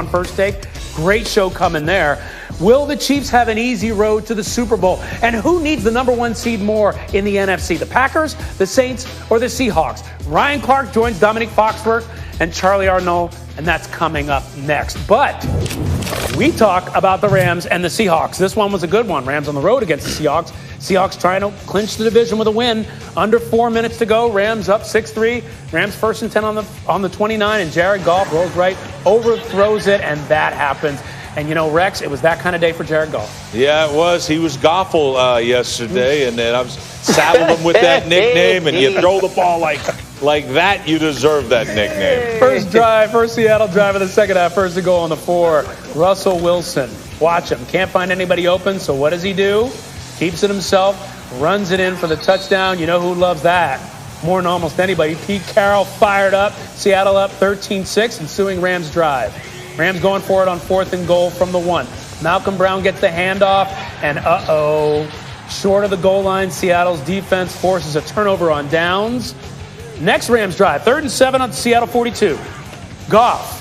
on First Take. Great show coming there. Will the Chiefs have an easy road to the Super Bowl? And who needs the number one seed more in the NFC? The Packers, the Saints, or the Seahawks? Ryan Clark joins Dominique Foxworth and Charlie Arnault, and that's coming up next. But we talk about the Rams and the Seahawks. This one was a good one. Rams on the road against the Seahawks. Seahawks trying to clinch the division with a win. Under 4 minutes to go. Rams up 6-3. Rams 1st and 10 on the 29, and Jared Goff rolls right, overthrows it, and that happens. And, you know, Rex, it was that kind of day for Jared Goff. Yeah, it was. He was Goffle yesterday, and then I was saddled him with that nickname, and you throw the ball like that, you deserve that nickname. First Seattle drive of the second half, first to go on the 4. Russell Wilson, watch him. Can't find anybody open, so what does he do? Keeps it himself, runs it in for the touchdown. You know who loves that more than almost anybody? Pete Carroll fired up. Seattle up 13-6, ensuing Rams drive. Rams going for it on 4th and goal from the 1. Malcolm Brown gets the handoff, and short of the goal line, Seattle's defense forces a turnover on downs. Next Rams drive, 3rd and 7 on Seattle 42. Goff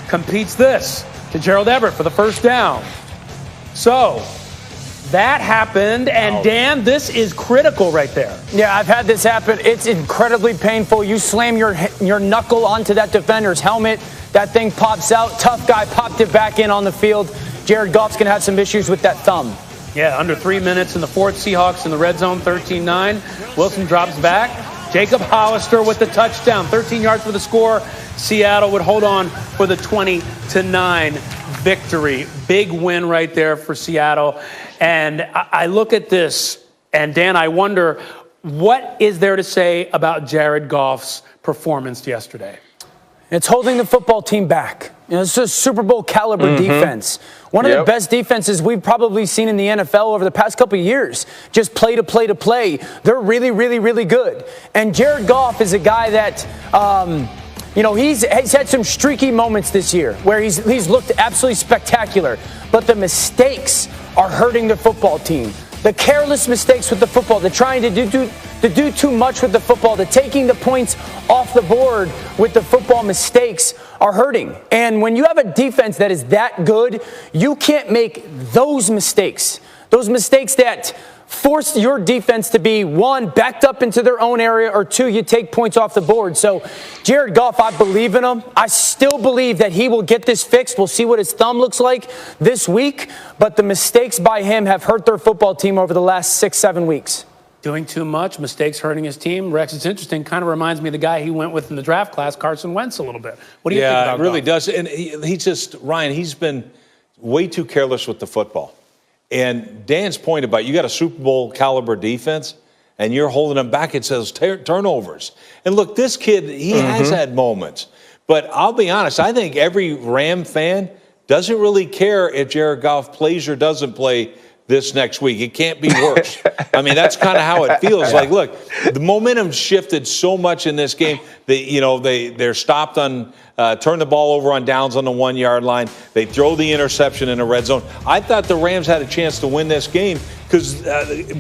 competes this to Gerald Everett for the first down. So that happened, and Dan, this is critical right there. Yeah, I've had this happen. It's incredibly painful. You slam your knuckle onto that defender's helmet. That thing pops out. Tough guy popped it back in on the field. Jared Goff's going to have some issues with that thumb. Yeah, under 3 minutes in the 4th. Seahawks in the red zone, 13-9. Wilson drops back. Jacob Hollister with the touchdown. 13 yards for the score. Seattle would hold on for the 20-9 victory. Big win right there for Seattle. And I look at this, and Dan, I wonder, what is there to say about Jared Goff's performance yesterday? It's holding the football team back. You know, it's a Super Bowl caliber defense. One of the best defenses we've probably seen in the NFL over the past couple of years. Just play to play to play. They're really, really, really good. And Jared Goff is a guy that, you know, he's had some streaky moments this year where he's looked absolutely spectacular. But the mistakes are hurting the football team. The careless mistakes with the football, the trying to do too much with the football, the taking the points off the board with the football mistakes are hurting. And when you have a defense that is that good, you can't make those mistakes. Those mistakes that force your defense to be, 1, backed up into their own area, or 2, you take points off the board. So Jared Goff, I believe in him. I still believe that he will get this fixed. We'll see what his thumb looks like this week. But the mistakes by him have hurt their football team over the last 6-7 weeks. Doing too much, mistakes hurting his team. Rex, it's interesting. Kind of reminds me of the guy he went with in the draft class, Carson Wentz, a little bit. What do you think about Goff? Yeah, it really Goff? does. And he just, Ryan, he's been way too careless with the football. And Dan's point about you got a Super Bowl caliber defense and you're holding them back, it says turnovers. And look, this kid, he has had moments. But I'll be honest, I think every Ram fan doesn't really care if Jared Goff plays or doesn't play this next week. It can't be worse. I mean, that's kind of how it feels. Like, look, the momentum shifted so much in this game. They're stopped on turn the ball over on downs on the 1 yard line. They throw the interception in the red zone. I thought the Rams had a chance to win this game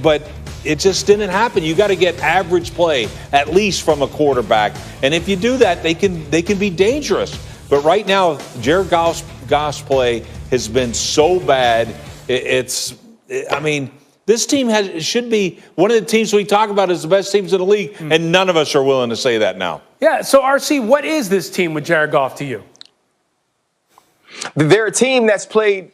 but it just didn't happen. You got to get average play at least from a quarterback, and if you do that, they can be dangerous. But right now, Jared Goff's play has been so bad. I mean, this team should be one of the teams we talk about as the best teams in the league, and none of us are willing to say that now. Yeah, so RC, what is this team with Jared Goff to you? They're a team that's played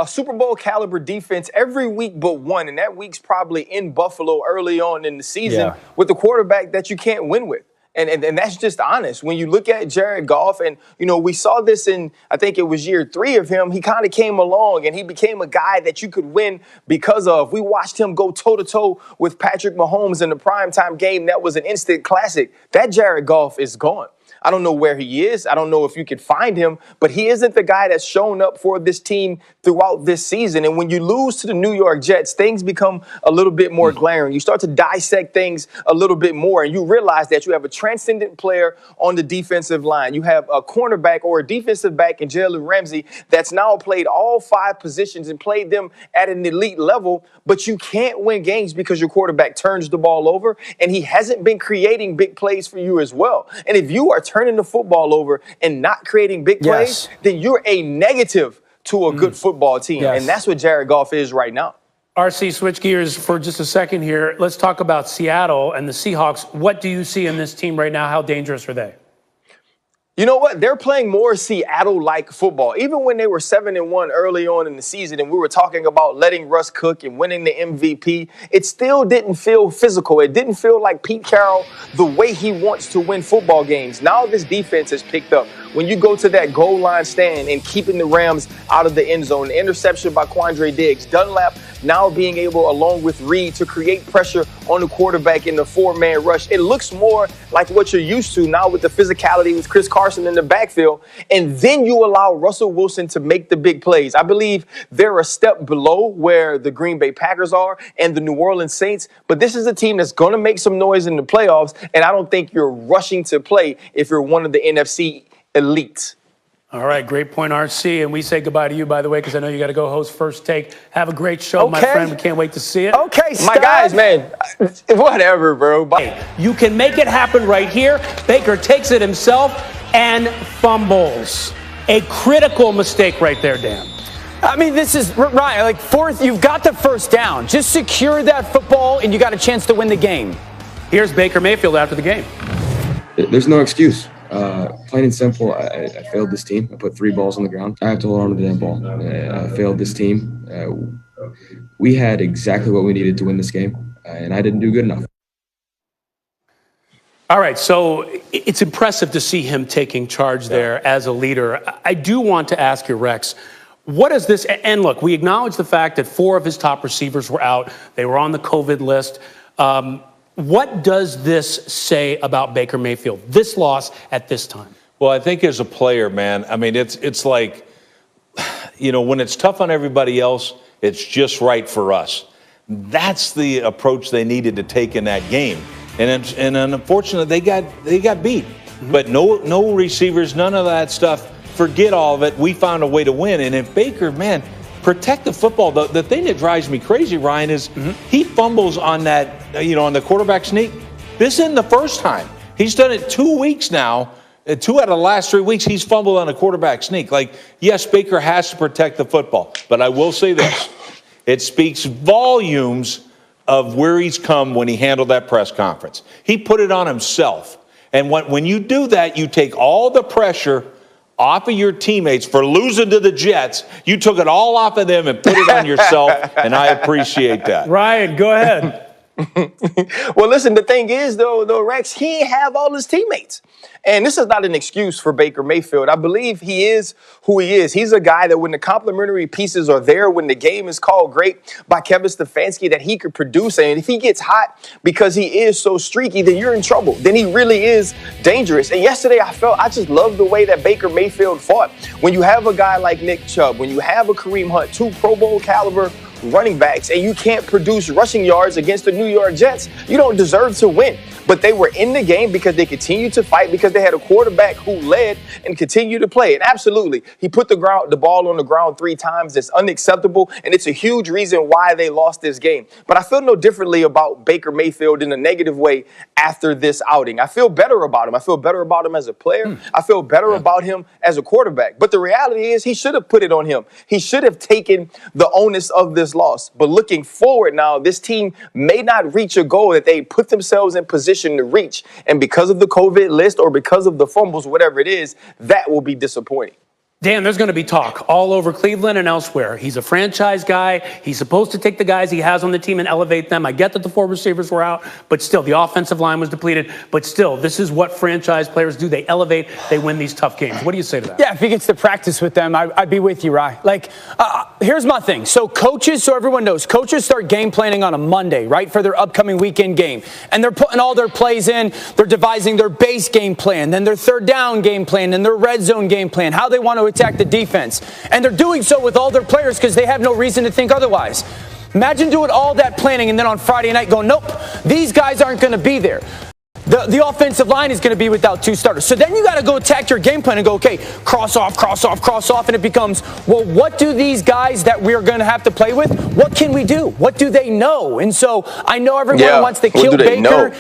Super Bowl caliber defense every week but one, and that week's probably in Buffalo early on in the season with a quarterback that you can't win with. And that's just honest. When you look at Jared Goff, and, you know, we saw this in, I think it was year 3 of him, he kind of came along and he became a guy that you could win because of. We watched him go toe-to-toe with Patrick Mahomes in the primetime game. That was an instant classic. That Jared Goff is gone. I don't know where he is. I don't know if you can find him, but he isn't the guy that's shown up for this team throughout this season. And when you lose to the New York Jets, things become a little bit more glaring. You start to dissect things a little bit more, and you realize that you have a transcendent player on the defensive line. You have a cornerback or a defensive back in Jalen Ramsey that's now played all 5 positions and played them at an elite level, but you can't win games because your quarterback turns the ball over, and he hasn't been creating big plays for you as well. And if you are turning the football over and not creating big plays, then you're a negative to a good football team. And that's what Jared Goff is right now. RC, switch gears for just a second here. Let's talk about Seattle and the Seahawks. What do you see in this team right now? How dangerous are they? You know what? They're playing more Seattle-like football. Even when they were 7-1 early on in the season and we were talking about letting Russ cook and winning the MVP, it still didn't feel physical. It didn't feel like Pete Carroll, the way he wants to win football games. Now this defense has picked up. When you go to that goal line stand and keeping the Rams out of the end zone, the interception by Quandre Diggs, Dunlap now being able, along with Reed, to create pressure on the quarterback in the four-man rush. It looks more like what you're used to now with the physicality with Chris Carson in the backfield. And then you allow Russell Wilson to make the big plays. I believe they're a step below where the Green Bay Packers are and the New Orleans Saints. But this is a team that's going to make some noise in the playoffs. And I don't think you're rushing to play if you're one of the NFC elites. All right, great point, RC. And we say goodbye to you, by the way, because I know you got to go host First Take. Have a great show, my friend. We can't wait to see it. Okay, my guys, man. Whatever, bro. Bye. You can make it happen right here. Baker takes it himself and fumbles. A critical mistake right there, Dan. I mean, this is, Ryan, like fourth, you've got the first down. Just secure that football, and you got a chance to win the game. Here's Baker Mayfield after the game. There's no excuse. Plain and simple, I failed this team. I put 3 balls on the ground. I have to hold on to the damn ball. I failed this team. We had exactly what we needed to win this game, and I didn't do good enough. All right, so it's impressive to see him taking charge there as a leader. I do want to ask you, Rex, what is this? And look, we acknowledge the fact that 4 of his top receivers were out. They were on the COVID list. What does this say about Baker Mayfield, this loss at this time? Well, I think as a player, man, I mean, it's like, you know, when it's tough on everybody else, it's just right for us. That's the approach they needed to take in that game. And unfortunately, they got beat. Mm-hmm. But no receivers, none of that stuff. Forget all of it. We found a way to win. And if Baker, man, protect the football. The thing that drives me crazy, Ryan, is he fumbles on that, you know, on the quarterback sneak. This isn't the first time. He's done it 2 weeks now. 2 out of the last 3 weeks, he's fumbled on a quarterback sneak. Like, yes, Baker has to protect the football. But I will say this. It speaks volumes of where he's come when he handled that press conference. He put it on himself. And when you do that, you take all the pressure off of your teammates for losing to the Jets. You took it all off of them and put it on yourself, and I appreciate that. Ryan, go ahead. Well, listen, the thing is, though, Rex, he ain't have all his teammates. And this is not an excuse for Baker Mayfield. I believe he is who he is. He's a guy that when the complementary pieces are there, when the game is called great by Kevin Stefanski, that he could produce. And if he gets hot because he is so streaky, then you're in trouble. Then he really is dangerous. And yesterday I just love the way that Baker Mayfield fought. When you have a guy like Nick Chubb, when you have a Kareem Hunt, 2 Pro Bowl caliber running backs, and you can't produce rushing yards against the New York Jets, you don't deserve to win. But they were in the game because they continued to fight, because they had a quarterback who led and continued to play. And absolutely, he put the ball on the ground 3 times. It's unacceptable, and it's a huge reason why they lost this game. But I feel no differently about Baker Mayfield in a negative way after this outing. I feel better about him. I feel better about him as a player. I feel better about him as a quarterback. But the reality is he should have put it on him. He should have taken the onus of this loss. But looking forward now, this team may not reach a goal that they put themselves in position to reach. And because of the COVID list or because of the fumbles, whatever it is, that will be disappointing. Dan, there's going to be talk all over Cleveland and elsewhere. He's a franchise guy. He's supposed to take the guys he has on the team and elevate them. I get that the 4 receivers were out, but still, the offensive line was depleted. But still, this is what franchise players do. They elevate. They win these tough games. What do you say to that? Yeah, if he gets to practice with them, I'd be with you, Rye. Like, here's my thing. So coaches, so everyone knows, coaches start game planning on a Monday, right, for their upcoming weekend game. And they're putting all their plays in. They're devising their base game plan, then their third down game plan, and their red zone game plan, how they want to attack the defense. And they're doing so with all their players because they have no reason to think otherwise. Imagine doing all that planning and then on Friday night going, nope, these guys aren't going to be there. The offensive line is going to be without 2 starters. So then you got to go attack your game plan and go, okay, cross off, and it becomes, well, what do these guys that we're going to have to play with, what can we do? What do they know? And so I know everyone wants to kill Baker.